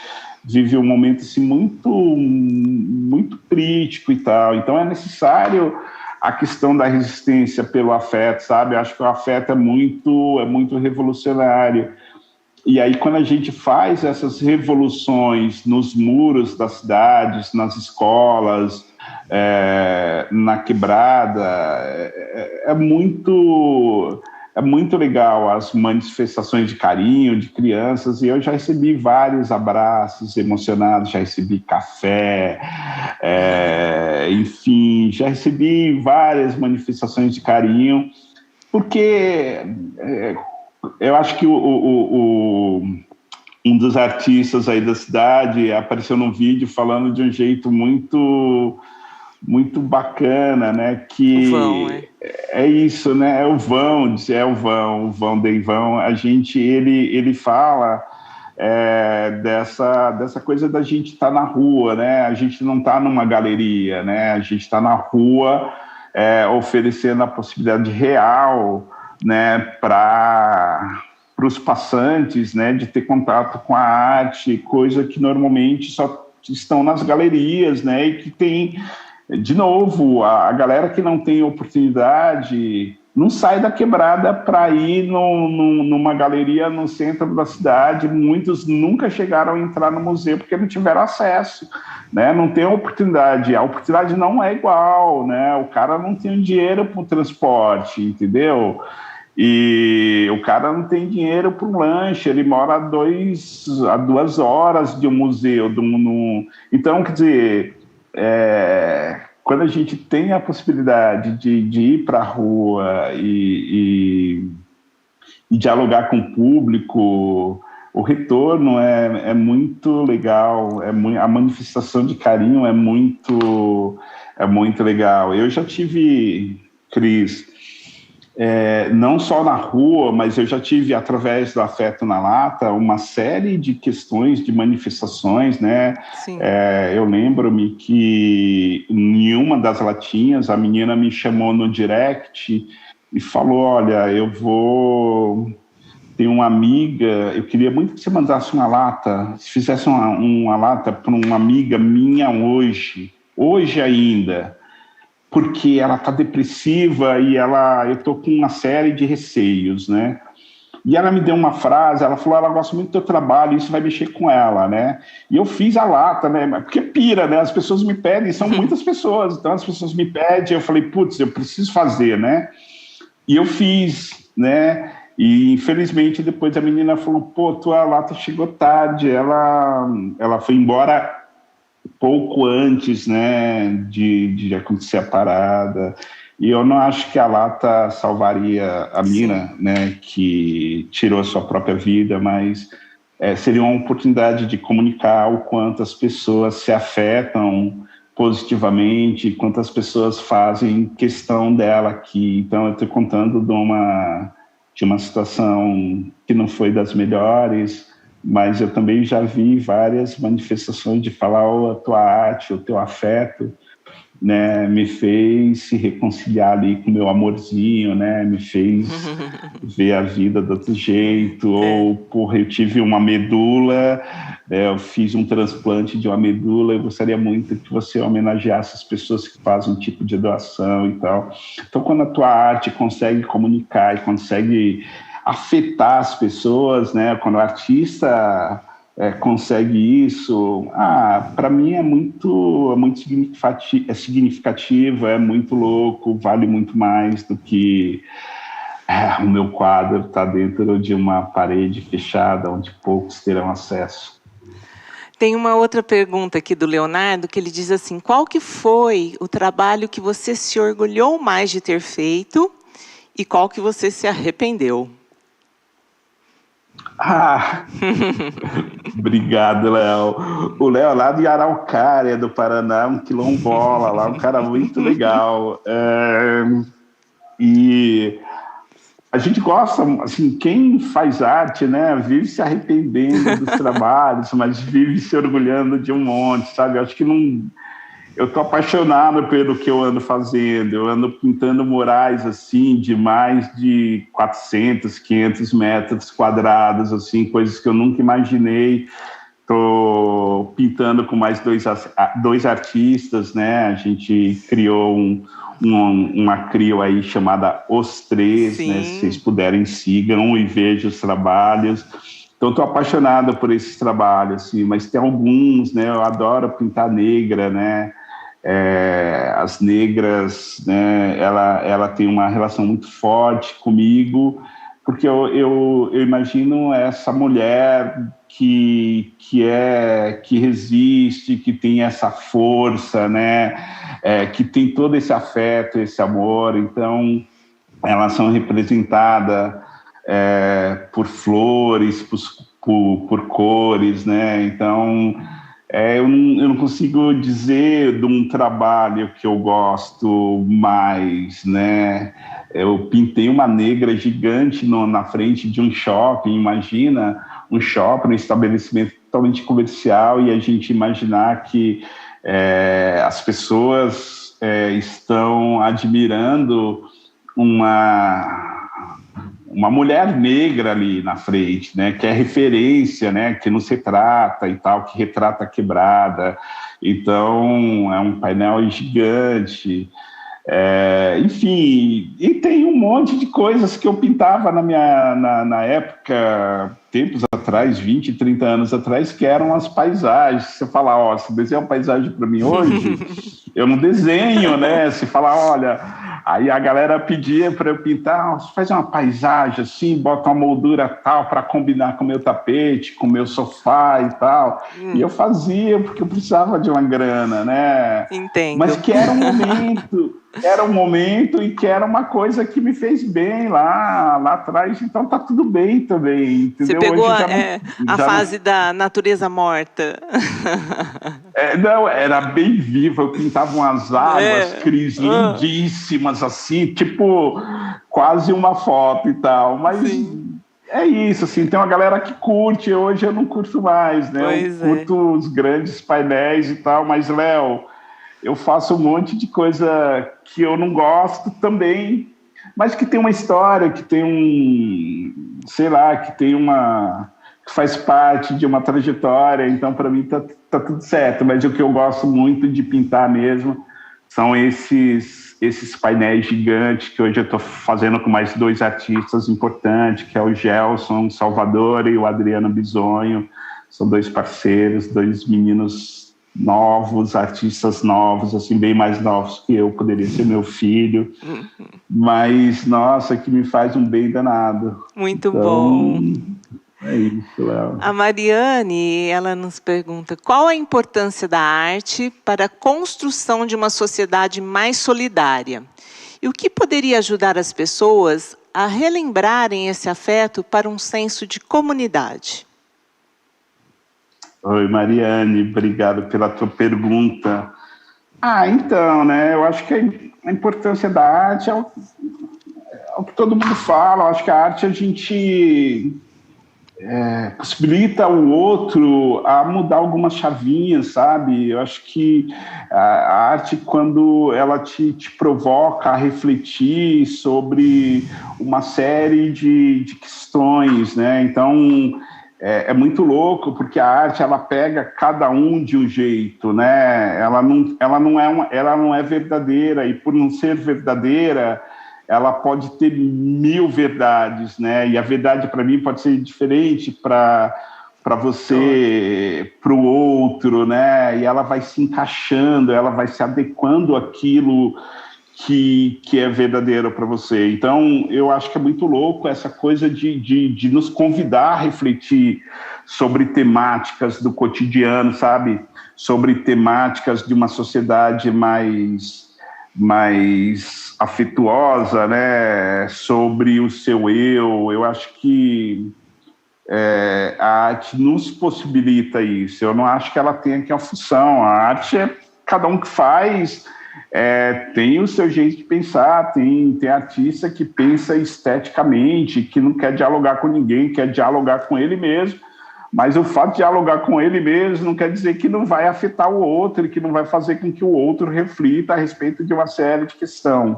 vive um momento assim, muito crítico e tal. Então, é necessário a questão da resistência pelo afeto, sabe? Eu acho que o afeto é muito revolucionário. E aí, quando a gente faz essas revoluções nos muros das cidades, nas escolas, na quebrada, é muito legal as manifestações de carinho de crianças. E eu já recebi vários abraços emocionados, já recebi café, enfim, já recebi várias manifestações de carinho, porque... eu acho que um dos artistas aí da cidade apareceu num vídeo falando de um jeito muito bacana, né? Que o vão, é isso, né? O vão Deivão. Ele fala dessa coisa da gente estar na rua, né? A gente não está numa galeria, né? A gente está na rua oferecendo a possibilidade real, né, para os passantes, né, de ter contato com a arte, coisa que normalmente só estão nas galerias, né, e que tem, de novo, a galera que não tem oportunidade não sai da quebrada para ir numa galeria no centro da cidade. Muitos nunca chegaram a entrar no museu porque não tiveram acesso, né? Não tem oportunidade. A oportunidade não é igual, né? O cara não tem dinheiro para o transporte, entendeu? E o cara não tem dinheiro para um lanche, ele mora a 2 horas de um museu. Então, quer dizer, quando a gente tem a possibilidade de ir para a rua e dialogar com o público, o retorno é muito legal, a manifestação de carinho é muito legal. Eu já tive, Cris, não só na rua, mas eu já tive, através do Afeto na Lata, uma série de questões, de manifestações, né? Eu lembro-me que em uma das latinhas, a menina me chamou no direct e falou, olha, tenho uma amiga, eu queria muito que você mandasse uma lata, se fizesse uma lata para uma amiga minha hoje ainda, porque ela está depressiva e eu estou com uma série de receios, né? E ela me deu uma frase, ela falou, ela gosta muito do teu trabalho, isso vai mexer com ela, né? E eu fiz a lata, né? Porque pira, né? As pessoas me pedem, são muitas pessoas, então as pessoas me pedem, eu falei, putz, eu preciso fazer, né? E eu fiz, né? E infelizmente depois a menina falou, pô, tua lata chegou tarde, ela foi embora pouco antes, né, de acontecer a parada. E eu não acho que a lata salvaria a mina, né, que tirou a sua própria vida, mas seria uma oportunidade de comunicar o quanto as pessoas se afetam positivamente, quantas pessoas fazem questão dela aqui. Então, eu estou contando de uma situação que não foi das melhores, mas eu também já vi várias manifestações de falar, a tua arte, o teu afeto, né, me fez se reconciliar ali com o meu amorzinho, né, me fez ver a vida de outro jeito, ou, porra, eu tive uma medula, eu fiz um transplante de uma medula, eu gostaria muito que você homenageasse as pessoas que fazem um tipo de doação e tal. Então, quando a tua arte consegue comunicar e consegue afetar as pessoas, né, quando o artista consegue isso, para mim é muito significativo, é muito louco, vale muito mais do que o meu quadro está dentro de uma parede fechada onde poucos terão acesso. Tem uma outra pergunta aqui do Leonardo, que ele diz assim, qual que foi o trabalho que você se orgulhou mais de ter feito e qual que você se arrependeu? Obrigado, Léo. O Léo lá de Araucária, do Paraná, um quilombola lá, um cara muito legal. E a gente gosta, assim, quem faz arte, né, vive se arrependendo dos trabalhos, mas vive se orgulhando de um monte, sabe? Eu acho que não... Eu tô apaixonado pelo que eu ando fazendo. Eu ando pintando murais, assim, de mais de 400, 500 metros quadrados, assim, coisas que eu nunca imaginei. Tô pintando com mais dois artistas, né? A gente criou uma crio aí chamada Os Três, Sim. né? Se vocês puderem, sigam e vejam os trabalhos. Então, estou apaixonada por esses trabalhos, assim, mas tem alguns, né? Eu adoro pintar negra, né? As negras, né? Ela tem uma relação muito forte comigo, porque eu imagino essa mulher que resiste, que tem essa força, né? Que tem todo esse afeto, esse amor. Então, elas são representadas por flores, por cores, né? Então, eu não consigo dizer de um trabalho que eu gosto mais, né? Eu pintei uma negra gigante na frente de um shopping, imagina, um shopping, um estabelecimento totalmente comercial, e a gente imaginar que as pessoas estão admirando uma mulher negra ali na frente, né, que é referência, né, que não se retrata e tal, que retrata a quebrada. Então, é um painel gigante. Enfim, e tem um monte de coisas que eu pintava na época, tempos atrás, 20, 30 anos atrás, que eram as paisagens. Você fala, ó, se desenhar uma paisagem para mim hoje, eu não desenho, né? Se falar, olha, aí a galera pedia para eu pintar, faz uma paisagem assim, bota uma moldura tal para combinar com o meu tapete, com o meu sofá e tal. E eu fazia porque eu precisava de uma grana, né? Entendo. Mas que era um momento e que era uma coisa que me fez bem lá atrás, então tá tudo bem também, entendeu? Você pegou a fase da natureza morta. Não, era bem viva, eu pintava umas águas, cris lindíssimas, assim, tipo, quase uma foto e tal, mas... Sim. É isso, assim, tem uma galera que curte, hoje eu não curto mais, né? Pois eu curto os grandes painéis e tal, mas, Léo, eu faço um monte de coisa que eu não gosto também, mas que tem uma história, que tem que faz parte de uma trajetória, então para mim tá tudo certo, mas o que eu gosto muito de pintar mesmo são esses painéis gigantes que hoje eu estou fazendo com mais dois artistas importantes, que é o Gelson Salvador e o Adriano Bisonho. São dois parceiros, dois meninos novos, artistas novos, assim, bem mais novos que eu, poderia ser meu filho, mas, nossa, que me faz um bem danado. Muito bom. É isso, Léo. A Mariane, ela nos pergunta, qual a importância da arte para a construção de uma sociedade mais solidária? E o que poderia ajudar as pessoas a relembrarem esse afeto para um senso de comunidade? Oi, Mariane, obrigado pela tua pergunta. Então, né, eu acho que a importância da arte é o que todo mundo fala. Eu acho que a arte a gente possibilita o outro a mudar algumas chavinhas, sabe? Eu acho que a arte, quando ela te provoca a refletir sobre uma série de questões, né? Então, é muito louco, porque a arte, ela pega cada um de um jeito, né? Ela não é verdadeira, e por não ser verdadeira, ela pode ter 1000 verdades, né? E a verdade para mim pode ser diferente para você, para o outro, né? E ela vai se encaixando, ela vai se adequando àquilo que é verdadeiro para você. Então, eu acho que é muito louco essa coisa de nos convidar a refletir sobre temáticas do cotidiano, sabe? Sobre temáticas de uma sociedade mais afetuosa, né, sobre o seu eu. Eu acho que a arte nos possibilita isso. Eu não acho que ela tenha que uma função. A arte é cada um que faz, tem o seu jeito de pensar, tem artista que pensa esteticamente, que não quer dialogar com ninguém, quer dialogar com ele mesmo, mas o fato de dialogar com ele mesmo não quer dizer que não vai afetar o outro e que não vai fazer com que o outro reflita a respeito de uma série de questões.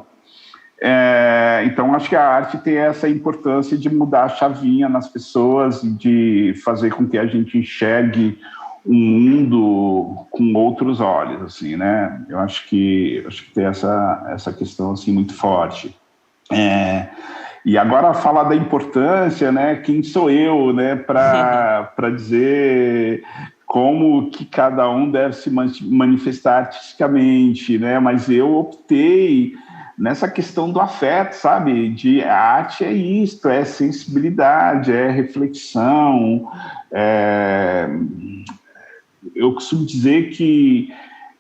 Então, acho que a arte tem essa importância de mudar a chavinha nas pessoas, de fazer com que a gente enxergue um mundo com outros olhos, assim, né? Eu acho que tem essa questão assim muito forte. E agora falar da importância, né? Quem sou eu, né? Para dizer como que cada um deve se manifestar artisticamente, né? Mas eu optei nessa questão do afeto, sabe? De a arte é isto, é sensibilidade, é reflexão. Eu costumo dizer que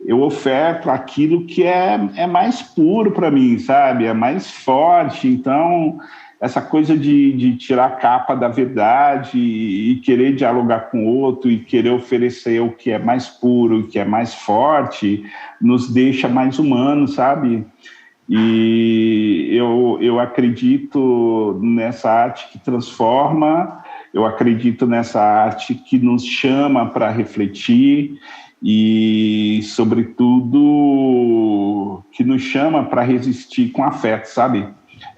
eu oferto aquilo que é mais puro para mim, sabe? É mais forte. Então, essa coisa de tirar a capa da verdade e querer dialogar com o outro e querer oferecer o que é mais puro, o que é mais forte, nos deixa mais humanos, sabe? E eu acredito nessa arte que transforma, eu acredito nessa arte que nos chama para refletir e, sobretudo, que nos chama para resistir com afeto, sabe?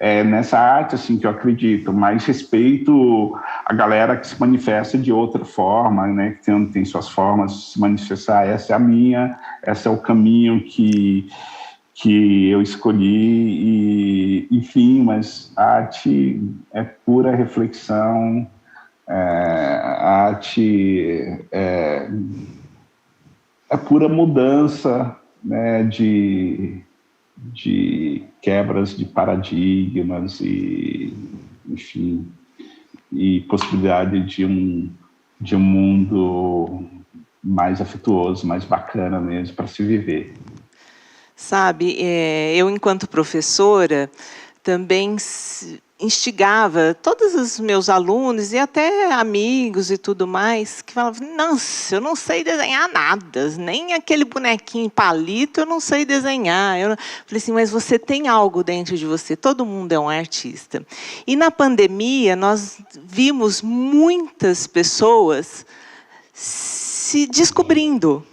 É nessa arte assim que eu acredito, mas respeito a galera que se manifesta de outra forma, né? Que tem suas formas de se manifestar. Essa é a minha, esse é o caminho que eu escolhi, e, enfim, mas a arte é pura reflexão, a arte é pura mudança, né, de quebras de paradigmas e, enfim, e possibilidade de um mundo mais afetuoso, mais bacana mesmo para se viver. Sabe, eu, enquanto professora, também instigava todos os meus alunos e até amigos e tudo mais, que falavam, nossa, eu não sei desenhar nada, nem aquele bonequinho palito eu não sei desenhar. Eu falei assim, mas você tem algo dentro de você, todo mundo é um artista. E na pandemia, nós vimos muitas pessoas se descobrindo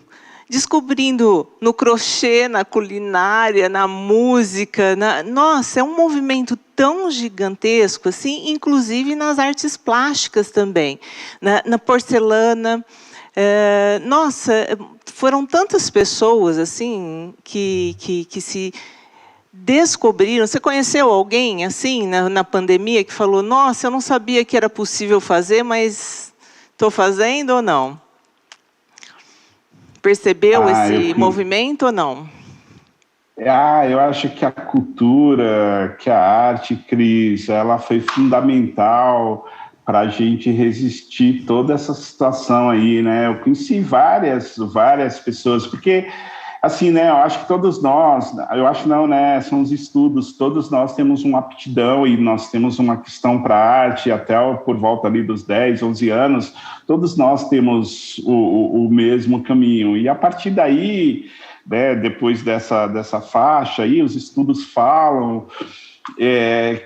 no crochê, na culinária, na música. Nossa, é um movimento tão gigantesco, assim, inclusive nas artes plásticas também, na porcelana. Nossa, foram tantas pessoas assim que se descobriram. Você conheceu alguém assim na pandemia que falou, nossa, eu não sabia que era possível fazer, mas estou fazendo ou não? Percebeu esse movimento ou não? Eu acho que a cultura, que a arte, Cris, ela foi fundamental para a gente resistir toda essa situação aí, né? Eu conheci várias pessoas, porque, assim, né, eu acho que todos nós, eu acho não, né, são os estudos, todos nós temos uma aptidão e nós temos uma questão para a arte, até por volta ali dos 10, 11 anos, todos nós temos o mesmo caminho. E a partir daí, né, depois dessa faixa aí, os estudos falam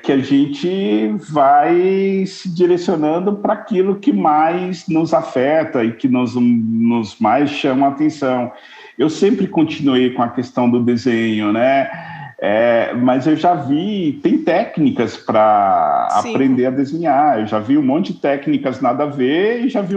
que a gente vai se direcionando para aquilo que mais nos afeta e que nos mais chama a atenção. Eu sempre continuei com a questão do desenho, né? Mas eu já vi, tem técnicas para aprender a desenhar. Eu já vi um monte de técnicas nada a ver e já vi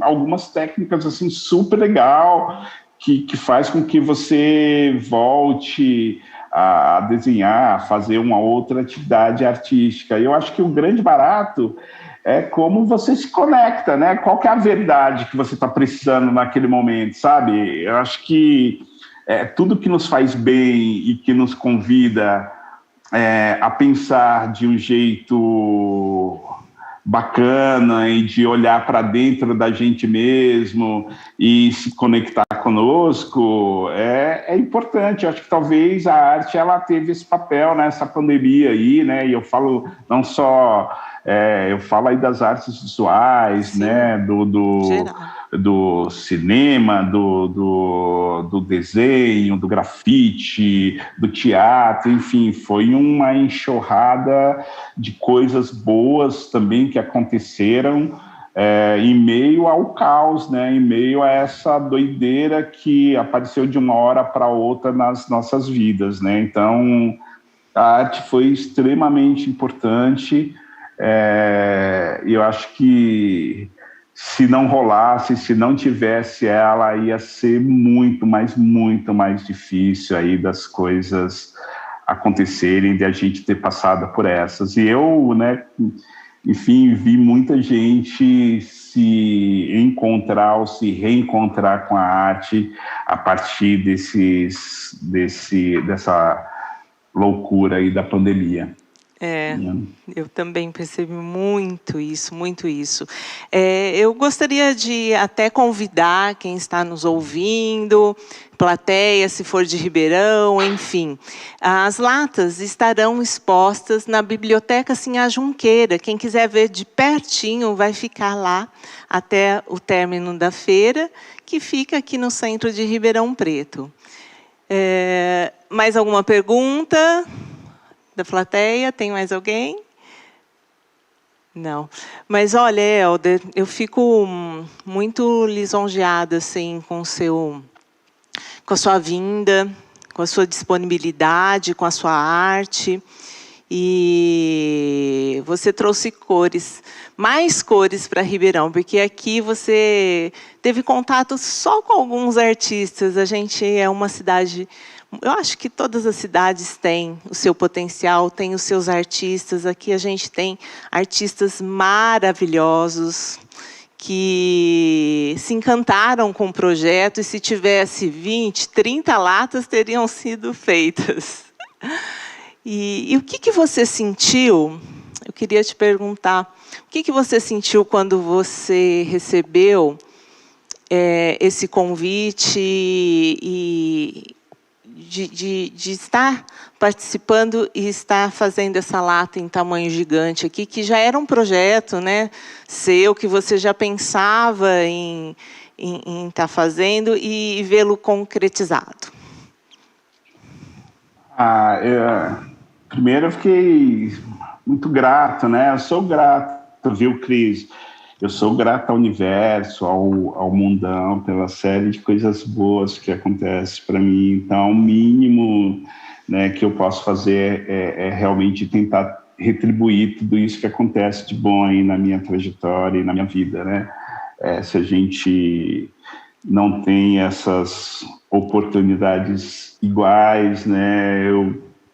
algumas técnicas assim super legal que faz com que você volte a desenhar, a fazer uma outra atividade artística. E eu acho que o grande barato é como você se conecta, né? Qual que é a verdade que você está precisando naquele momento, sabe? Eu acho que tudo que nos faz bem e que nos convida a pensar de um jeito bacana e de olhar para dentro da gente mesmo e se conectar conosco é importante. Eu acho que talvez a arte ela teve esse papel nessa pandemia aí, né? E eu falo não só eu falo aí das artes visuais, sim, né, do cinema, do desenho, do grafite, do teatro, enfim, foi uma enxurrada de coisas boas também que aconteceram em meio ao caos, né, em meio a essa doideira que apareceu de uma hora para outra nas nossas vidas, né? Então, a arte foi extremamente importante, e eu acho que se não rolasse, se não tivesse ela, ia ser muito mais difícil aí das coisas acontecerem, de a gente ter passado por essas. E eu, né, enfim, vi muita gente se encontrar ou se reencontrar com a arte a partir dessa loucura aí da pandemia. Eu também percebi muito isso, muito isso. Eu gostaria de até convidar quem está nos ouvindo, plateia, se for de Ribeirão, enfim. As latas estarão expostas na Biblioteca Sinhá Junqueira. Quem quiser ver de pertinho vai ficar lá até o término da feira, que fica aqui no centro de Ribeirão Preto. Mais alguma pergunta da plateia? Tem mais alguém? Não. Mas, olha, Helder, eu fico muito lisonjeada assim, com a sua vinda, com a sua disponibilidade, com a sua arte. E você trouxe mais cores para Ribeirão, porque aqui você teve contato só com alguns artistas. A gente é uma cidade... Eu acho que todas as cidades têm o seu potencial, têm os seus artistas. Aqui a gente tem artistas maravilhosos que se encantaram com o projeto, e se tivesse 20, 30 latas, teriam sido feitas. E o que você sentiu? Eu queria te perguntar, o que você sentiu quando você recebeu esse convite de estar participando e estar fazendo essa lata em tamanho gigante aqui, que já era um projeto, né, seu, que você já pensava em estar fazendo, e vê-lo concretizado? Primeiro eu fiquei muito grato, né? Eu sou grato, viu, Cris? Eu sou grato ao universo, ao mundão, pela série de coisas boas que acontecem para mim. Então, o mínimo, né, que eu posso fazer é realmente tentar retribuir tudo isso que acontece de bom aí na minha trajetória e na minha vida, né? Se a gente não tem essas oportunidades iguais, né?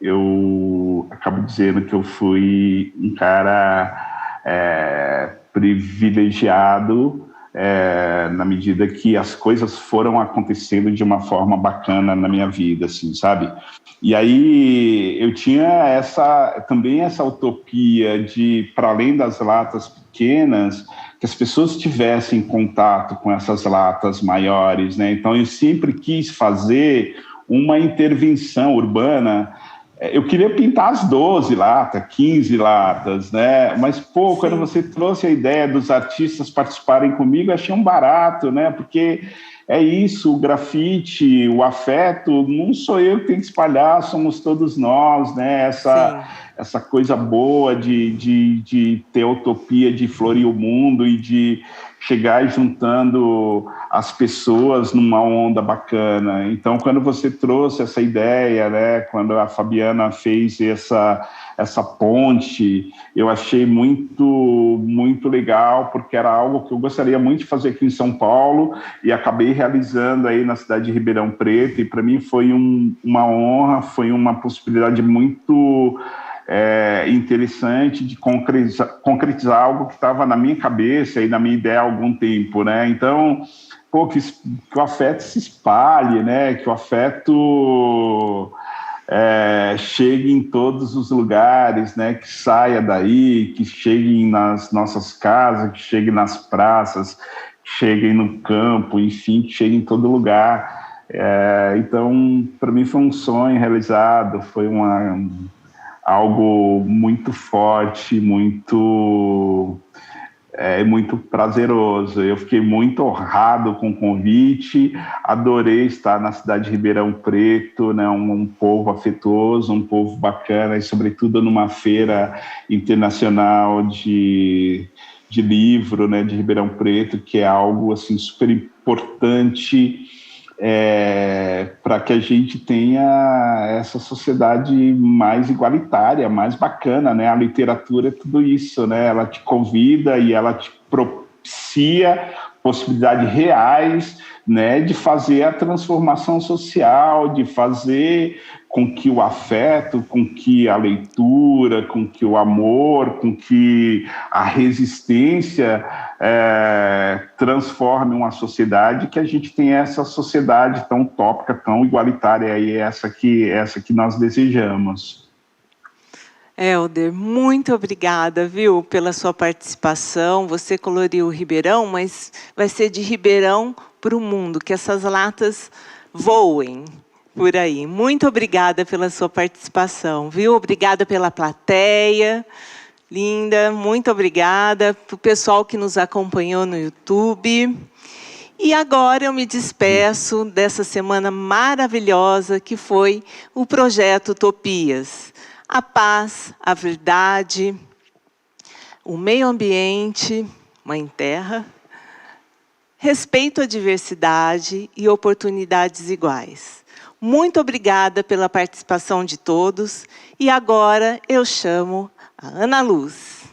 Eu acabo dizendo que eu fui um cara privilegiado na medida que as coisas foram acontecendo de uma forma bacana na minha vida, assim, sabe? E aí eu tinha também essa utopia de, para além das latas pequenas, que as pessoas tivessem contato com essas latas maiores, né? Então eu sempre quis fazer uma intervenção urbana. Eu queria pintar as 12 latas, 15 latas, né? Mas, pô, quando você trouxe a ideia dos artistas participarem comigo, eu achei um barato, né? Porque é isso, o grafite, o afeto, não sou eu que tenho que espalhar, somos todos nós, né? Essa coisa boa de ter utopia de florir o mundo e de chegar juntando as pessoas numa onda bacana. Então, quando você trouxe essa ideia, né, quando a Fabiana fez essa ponte, eu achei muito legal, porque era algo que eu gostaria muito de fazer aqui em São Paulo, e acabei realizando aí na cidade de Ribeirão Preto, e para mim foi uma honra, foi uma possibilidade muito interessante de concretizar algo que estava na minha cabeça e na minha ideia há algum tempo, né? Então, pô, que o afeto se espalhe, né? Que o afeto chegue em todos os lugares, né? Que saia daí, que chegue nas nossas casas, que chegue nas praças, que chegue no campo, enfim, que chegue em todo lugar. Então, para mim foi um sonho realizado, foi algo muito forte, muito prazeroso. Eu fiquei muito honrado com o convite, adorei estar na cidade de Ribeirão Preto, né, um povo afetuoso, um povo bacana, e sobretudo numa feira internacional de livro, né, de Ribeirão Preto, que é algo assim, super importante para que a gente tenha essa sociedade mais igualitária, mais bacana, né? A literatura é tudo isso, né? Ela te convida e ela te propicia possibilidades reais, né, de fazer a transformação social, de fazer com que o afeto, com que a leitura, com que o amor, com que a resistência transforme uma sociedade, que a gente tem essa sociedade tão utópica, tão igualitária, e essa que nós desejamos. Helder, muito obrigada, viu, pela sua participação. Você coloriu o Ribeirão, mas vai ser de Ribeirão para o mundo, que essas latas voem por aí. Muito obrigada pela sua participação, viu? Obrigada pela plateia, linda, muito obrigada. Para o pessoal que nos acompanhou no YouTube. E agora eu me despeço dessa semana maravilhosa que foi o Projeto Utopias. A paz, a verdade, o meio ambiente, Mãe Terra, respeito à diversidade e oportunidades iguais. Muito obrigada pela participação de todos. E agora eu chamo a Ana Luz.